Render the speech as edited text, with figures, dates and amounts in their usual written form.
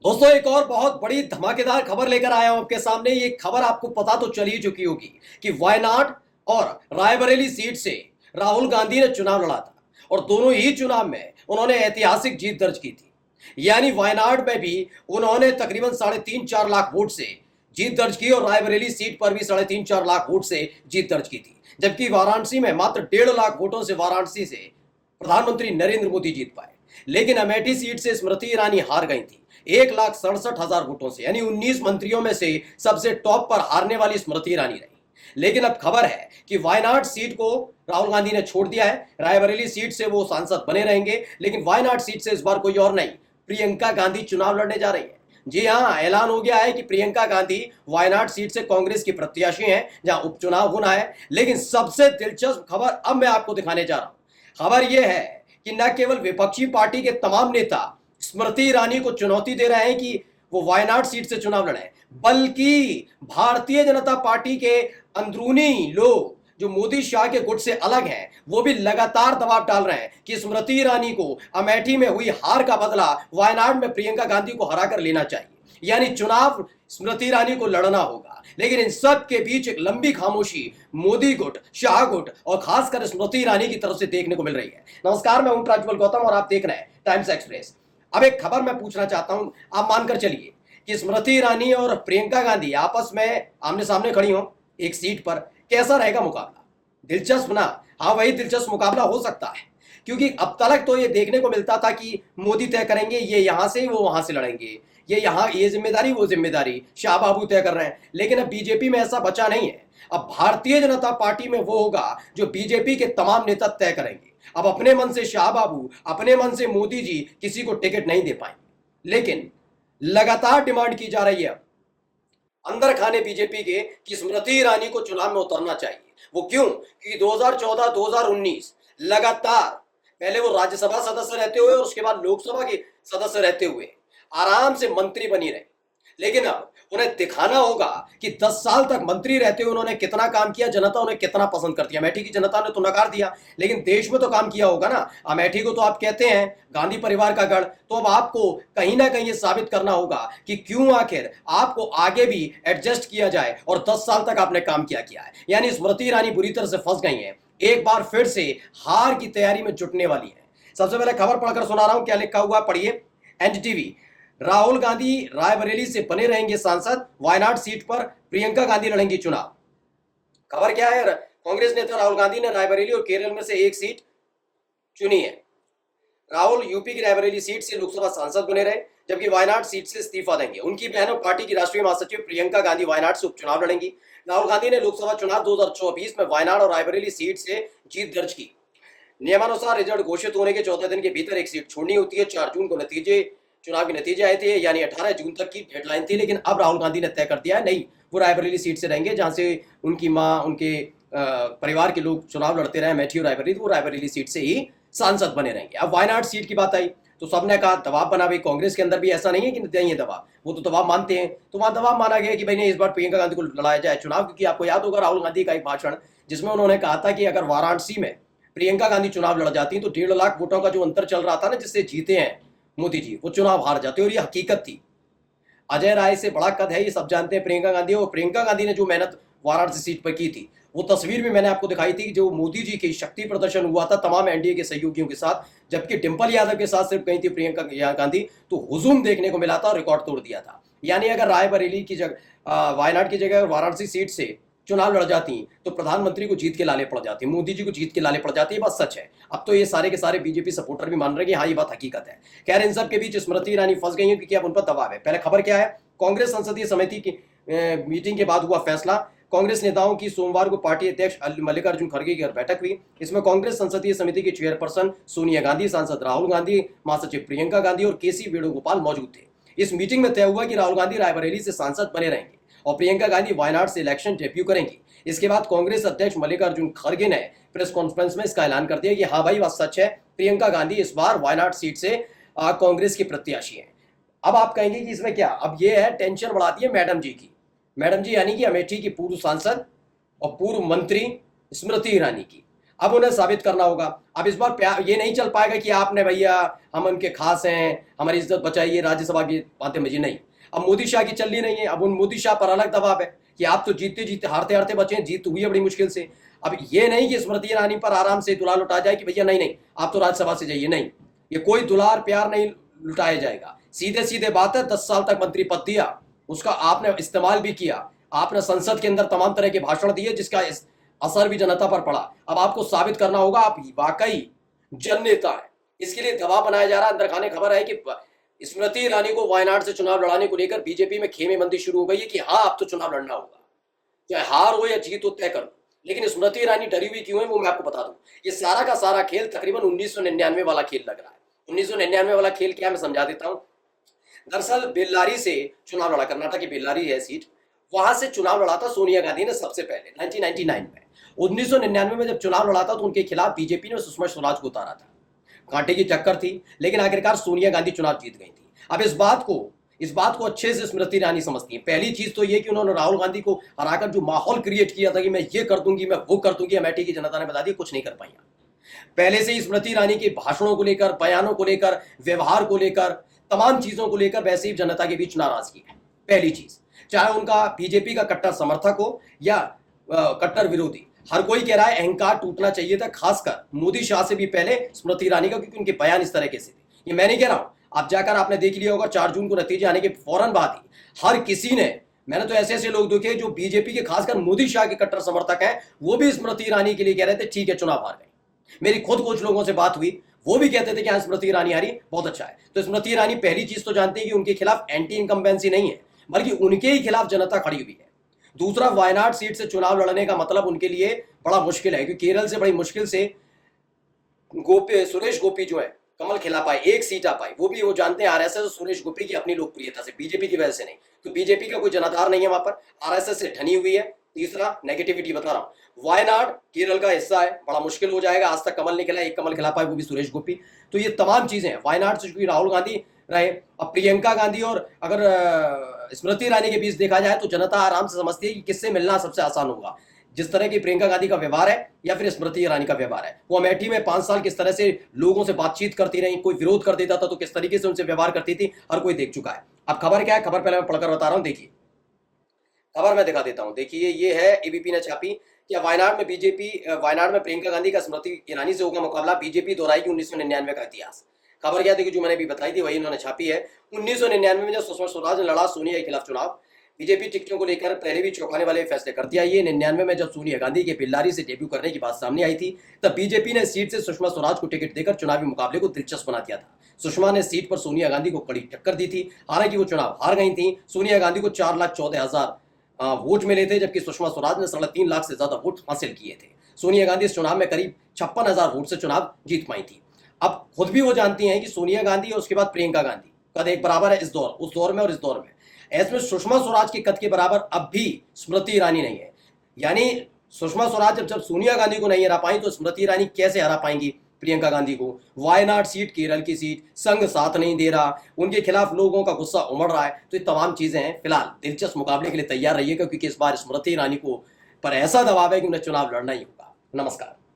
दोस्तों एक और बहुत बड़ी धमाकेदार खबर लेकर आया हूं आपके सामने। ये खबर आपको पता तो चल ही चुकी होगी कि वायनाड और रायबरेली सीट से राहुल गांधी ने चुनाव लड़ा था और दोनों ही चुनाव में उन्होंने ऐतिहासिक जीत दर्ज की थी। यानी वायनाड में भी उन्होंने तकरीबन 3.5-4 लाख वोट से जीत दर्ज की और रायबरेली सीट पर भी 3.5-4 लाख वोट से जीत दर्ज की थी। जबकि वाराणसी में मात्र 1.5 लाख वोटों से वाराणसी से प्रधानमंत्री नरेंद्र मोदी जीत पाए। लेकिन अमेठी सीट से स्मृति ईरानी हार गई थी 1,67,000 वोटों से। यानी 19 मंत्रियों में से सबसे टॉप पर हारने वाली स्मृति ईरानी रही। लेकिन अब खबर है कि वायनाड सीट को राहुल गांधी ने छोड़ दिया है। रायबरेली सीट से वो सांसद बने रहेंगे, लेकिन वायनाड सीट से इस बार कोई और नहीं, प्रियंका गांधी चुनाव लड़ने जा रही है। जी हां, ऐलान हो गया है कि प्रियंका गांधी वायनाड सीट से कांग्रेस की प्रत्याशी हैं, जहां उपचुनाव होना है। लेकिन सबसे दिलचस्प खबर अब मैं आपको दिखाने जा रहा हूं। खबर यह है कि न केवल विपक्षी पार्टी के तमाम नेता स्मृति ईरानी को चुनौती दे रहे हैं कि वो वायनाड सीट से चुनाव लड़े, बल्कि भारतीय जनता पार्टी के अंदरूनी लोग जो मोदी शाह के गुट से अलग हैं, वो भी लगातार दबाव डाल रहे हैं कि स्मृति ईरानी को अमेठी में हुई हार का बदला वायनाड में प्रियंका गांधी को हराकर लेना चाहिए। यानी चुनाव स्मृति ईरानी को लड़ना होगा। लेकिन इन सब के बीच एक लंबी खामोशी मोदी गुट, शाह गुट और खासकर स्मृति ईरानी की तरफ से देखने को मिल रही है। नमस्कार, मैं हूं प्रज्वल गौतम और आप देख रहे हैं टाइम्स एक्सप्रेस। अब एक खबर मैं पूछना चाहता हूं, आप मानकर चलिए कि स्मृति ईरानी और प्रियंका गांधी आपस में आमने सामने खड़ी हो एक सीट पर, कैसा रहेगा मुकाबला? दिलचस्प ना? हाँ, वही दिलचस्प मुकाबला हो सकता है, क्योंकि अब तक तो ये देखने को मिलता था कि मोदी तय करेंगे, ये यहां से वो वहां से लड़ेंगे, ये यहां ये जिम्मेदारी वो जिम्मेदारी शाह बाबू तय कर रहे हैं। लेकिन अब बीजेपी में ऐसा बचा नहीं है। अब भारतीय जनता पार्टी में वो होगा जो बीजेपी के तमाम नेता तय करेंगे। अब अपने मन से शाह बाबू, अपने मन से मोदी जी किसी को टिकट नहीं दे पाएंगे। लेकिन लगातार डिमांड की जा रही है अंदर खाने बीजेपी के कि स्मृति ईरानी को चुनाव में उतरना चाहिए। वो क्यों? क्योंकि 2014 2019 लगातार, पहले वो राज्यसभा सदस्य रहते हुए और उसके बाद लोकसभा के सदस्य रहते हुए आराम से मंत्री बनी रहे। लेकिन अब उन्हें दिखाना होगा कि 10 साल तक मंत्री रहते हुए उन्होंने कितना काम किया, जनता उन्हें कितना पसंद करती है। अमेठी की जनता ने तो नकार दिया, लेकिन देश में तो काम किया होगा ना। अमेठी को तो आप कहते हैं गांधी परिवार का गढ़, तो अब आपको कहीं ना कहीं ये साबित करना होगा कि क्यों आखिर आपको आगे भी एडजस्ट किया जाए और 10 साल तक आपने काम किया है। यानी स्मृति ईरानी बुरी तरह से फंस गई है, एक बार फिर से हार की तैयारी में जुटने वाली है। सबसे पहले खबर पढ़कर सुना रहा हूं, क्या लिखा हुआ पढ़िए। एनडीटीवी, राहुल गांधी रायबरेली से बने रहेंगे सांसद, वायनाड सीट पर प्रियंका गांधी लड़ेंगी चुनाव। खबर क्या है? कांग्रेस नेता राहुल गांधी ने रायबरेली और केरल में से एक सीट चुनी है। राहुल यूपी की रायबरेली सीट से लोकसभा सांसद बने रहे, जबकि वायनाड सीट से इस्तीफा देंगे। उनकी बहन और पार्टी की राष्ट्रीय महासचिव प्रियंका गांधी वायनाड से उपचुनाव लड़ेंगी। राहुल गांधी ने लोकसभा चुनाव 2024 में वायनाड और रायबरेली सीट से जीत दर्ज की। नियमानुसार रिजल्ट घोषित होने के 14 दिन के भीतर एक सीट छोड़नी होती है। 4 जून को चुनाव के नतीजे आए थे, यानी 18 जून तक की डेडलाइन थी। लेकिन अब राहुल गांधी ने तय कर दिया है, नहीं, वो रायबरेली सीट से रहेंगे जहां से उनकी मां, उनके परिवार के लोग चुनाव लड़ते रहे, अमेठी और रायबरेली, तो वो रायबरेली सीट से ही सांसद बने रहेंगे। अब वायनाड सीट की बात आई तो सबने कहा दबाव बना। भाई कांग्रेस के अंदर भी ऐसा नहीं है कि नहीं है दबाव, वो तो दबाव मानते हैं। तो वहां दबाव माना गया कि भाई नहीं, इस बार प्रियंका गांधी को लड़ाया जाए चुनाव। क्योंकि आपको याद होगा राहुल गांधी का एक भाषण जिसमें उन्होंने कहा था कि अगर वाराणसी में प्रियंका गांधी चुनाव लड़ जाती तो 1.5 लाख वोटों का जो अंतर चल रहा था ना, जिससे जीते हैं मोदी जी, वो चुनाव हार जाते। और ये हकीकत थी। अजय राय से बड़ा कद है, ये सब जानते हैं प्रियंका गांधी। और प्रियंका गांधी ने जो मेहनत वाराणसी सीट पर की थी, वो तस्वीर भी मैंने आपको दिखाई थी जो मोदी जी की शक्ति प्रदर्शन हुआ था तमाम एनडीए के सहयोगियों के साथ, जबकि डिंपल यादव के साथ सिर्फ गई थी प्रियंका गांधी, तो हुजूम देखने को मिला था और रिकॉर्ड तोड़ दिया था। यानी अगर रायबरेली की जगह, वायनाड की जगह वाराणसी सीट से चुनाव लड़ जाती तो प्रधानमंत्री को जीत के लाले पड़ जाती, मोदी जी को जीत के लाले पड़ जाती। ये बात सच है। अब तो ये सारे के सारे बीजेपी सपोर्टर भी मान रहे हैं कि हाँ, ये बात हकीकत है। खैर, इन सब के बीच स्मृति ईरानी फंस गई है, क्योंकि अब उन पर दबाव है। पहले खबर क्या है? कांग्रेस संसदीय समिति की मीटिंग के बाद हुआ फैसला। कांग्रेस नेताओं की सोमवार को पार्टी अध्यक्ष मल्लिकार्जुन खड़गे की बैठक हुई। इसमें कांग्रेस संसदीय समिति की चेयरपर्सन सोनिया गांधी, सांसद राहुल गांधी, महासचिव प्रियंका गांधी और केसी वेणुगोपाल मौजूद थे। इस मीटिंग में तय हुआ कि राहुल गांधी रायबरेली से सांसद बने रहेंगे और प्रियंका गांधी वायनाड से इलेक्शन डेब्यू करेंगी। इसके बाद कांग्रेस अध्यक्ष मल्लिकार्जुन खड़गे ने प्रेस कॉन्फ्रेंस में इसका ऐलान कर दिया कि हाँ भाई, बात सच है, प्रियंका गांधी इस बार वायनाड सीट से कांग्रेस की प्रत्याशी हैं। अब आप कहेंगे कि इसमें क्या? अब ये है, टेंशन बढ़ा दी है मैडम जी की। मैडम जी यानी कि अमेठी की पूर्व सांसद और पूर्व मंत्री स्मृति ईरानी की। अब उन्हें साबित करना होगा। अब इस बार ये नहीं चल पाएगा कि आपने भैया हम उनके खास हैं, हमारी इज्जत बचाइए, राज्यसभा की बातें मुझे नहीं। अब मोदी शाह की चलनी नहीं है। अब उन मोदी शाह पर अलग दबाव है कि आप तो जीतते जीतते हारते हारते बचे, जीत हुई है बड़ी मुश्किल से। अब ये नहीं कि स्मृति ईरानी पर आराम से दुलार लुटा जाए कि भैया नहीं नहीं आप तो राज्यसभा से जाइए, नहीं, ये कोई दुलार प्यार नहीं लुटाया जाएगा। सीधे सीधे बात है, 10 साल तक मंत्री पद दिया, उसका आपने इस्तेमाल भी किया, आपने संसद के अंदर तमाम तरह के भाषण दिए जिसका असर भी जनता पर पड़ा। अब आपको साबित करना होगा आप वाकई जननेता है। इसके लिए दबाव बनाया जा रहा है। अंदर खाने खबर है कि स्मृति ईरानी को वायनाड से चुनाव लड़ाने को लेकर बीजेपी में खेमेबंदी शुरू हो गई है कि हाँ अब तो चुनाव लड़ना होगा, चाहे हार हो या जीत हो तय कर दो। लेकिन स्मृति ईरानी डरी हुई क्यों है वो मैं आपको बता दूं। ये सारा का सारा खेल तकरीबन 1999 वाला खेल लग रहा है। 1999 वाला खेल क्या, मैं समझा देता हूं। दरअसल बेल्लारी से चुनाव लड़ा, कर्नाटक की बेल्लारी है सीट, वहां से चुनाव लड़ा था सोनिया गांधी ने सबसे पहले 1999 में। 1999 में जब चुनाव लड़ा था तो उनके खिलाफ बीजेपी ने सुषमा स्वराज को उतारा था। कांटे की टक्कर थी, लेकिन आखिरकार सोनिया गांधी चुनाव जीत गई थी। अब इस बात को अच्छे से स्मृति ईरानी समझती है। पहली चीज तो ये कि उन्होंने राहुल गांधी को हराकर जो माहौल क्रिएट किया था कि मैं ये कर दूंगी, मैं वो कर दूंगी, अमेठी की जनता ने बता दी कुछ नहीं कर पाई। पहले से ही स्मृति ईरानी के भाषणों को लेकर, बयानों को लेकर, व्यवहार को लेकर, तमाम चीजों को लेकर वैसे ही जनता के बीच नाराजगी है। पहली चीज, चाहे उनका बीजेपी का कट्टर समर्थक हो या कट्टर विरोधी, हर कोई कह रहा है अहंकार टूटना चाहिए था, खासकर मोदी शाह से भी पहले स्मृति ईरानी का, क्योंकि उनके बयान इस तरह के से थे। ये मैं नहीं कह रहा हूं, आप जाकर आपने देख लिया होगा 4 जून को नतीजे आने के फौरन बाद ही हर किसी ने, मैंने तो ऐसे ऐसे लोग देखे जो बीजेपी के खासकर मोदी शाह के कट्टर समर्थक हैं, वो भी स्मृति ईरानी के लिए कह रहे थे ठीक है चुनाव हार गए। मेरी खुद कुछ लोगों से बात हुई, वो भी कहते थे कि हाँ स्मृति ईरानी हारी, बहुत अच्छा है। तो स्मृति ईरानी पहली चीज तो जानते हैं कि उनके खिलाफ एंटी इनकम्बेंसी नहीं है, बल्कि उनके ही खिलाफ जनता खड़ी हुई है। दूसरा, वायनाड सीट से चुनाव लड़ने का मतलब उनके लिए बड़ा मुश्किल है, क्योंकि केरल से बड़ी मुश्किल से सुरेश गोपी जो है कमल खिला पाए, एक सीट आ पाई, वो भी वो जानते हैं आरएसएस सुरेश गोपी की अपनी लोकप्रियता से, बीजेपी की वजह से नहीं। तो बीजेपी का कोई जनाधार नहीं है वहां पर, आरएसएस से ठनी हुई है। तीसरा, नेगेटिविटी बता रहा हूं, वायनाड केरल का हिस्सा है, बड़ा मुश्किल हो जाएगा। आज तक कमल निकला, एक कमल खिला पाए, वो भी सुरेश गोपी। तो ये तमाम चीजें हैं। वायनाड से चूंकि राहुल गांधी रहे, अब प्रियंका गांधी और अगर स्मृति ईरानी के बीच देखा जाए तो जनता आराम से समझती है कि किससे मिलना सबसे आसान होगा, जिस तरह की प्रियंका गांधी का व्यवहार है या फिर स्मृति ईरानी का व्यवहार है। वो अमेठी में 5 साल किस तरह से लोगों से बातचीत करती रही, कोई विरोध कर देता था तो किस तरीके से उनसे व्यवहार करती थी, हर कोई देख चुका है। अब खबर क्या है, खबर पहले मैं पढ़कर बता रहा हूं। देखिए खबर मैं दिखा देता हूं। देखिए ये है, एबीपी ने छापी कि वायनाड में प्रियंका गांधी का स्मृति ईरानी से होगा मुकाबला, बीजेपी दोहराएगी 1999 का इतिहास। खबर क्या देखिए, जो मैंने भी बताई थी वही इन्होंने छापी है। 1999 में जब सुषमा स्वराज ने लड़ा सोनिया के खिलाफ चुनाव, बीजेपी टिकटों को लेकर पहले भी चौंकाने वाले फैसले करती आई है। 99 में जब सोनिया गांधी के बेल्लारी से डेब्यू करने की बात सामने आई थी, तब बीजेपी ने सीट से सुषमा स्वराज को टिकट देकर चुनावी मुकाबले को दिलचस्प बना दिया था। सुषमा ने सीट पर सोनिया गांधी को कड़ी टक्कर दी थी, हालांकि वो चुनाव हार गई थी। सोनिया गांधी को 4,14,000 वोट मिले थे, जबकि सुषमा स्वराज ने 3.5 लाख से ज्यादा वोट हासिल किए थे। सोनिया गांधी इस चुनाव में करीब 56,000 वोट से चुनाव जीत पाई थी। अब खुद भी वो जानती हैं कि सोनिया गांधी और उसके बाद प्रियंका गांधी कद एक बराबर है, उस दौर में और इस दौर में। ऐसे सुषमा स्वराज के कद के बराबर अब भी स्मृति ईरानी नहीं है। यानी सुषमा स्वराज जब सोनिया गांधी को नहीं हरा पाई तो स्मृति ईरानी कैसे हरा पाएंगी प्रियंका गांधी को। वायनाड सीट, केरल की सीट, संघ साथ नहीं दे रहा, उनके खिलाफ लोगों का गुस्सा उमड़ रहा है। तो ये तमाम चीजें हैं। फिलहाल दिलचस्प मुकाबले के लिए तैयार रहिएगा, क्योंकि इस बार स्मृति ईरानी को पर ऐसा दबाव है कि उन्हें चुनाव लड़ना ही होगा। नमस्कार।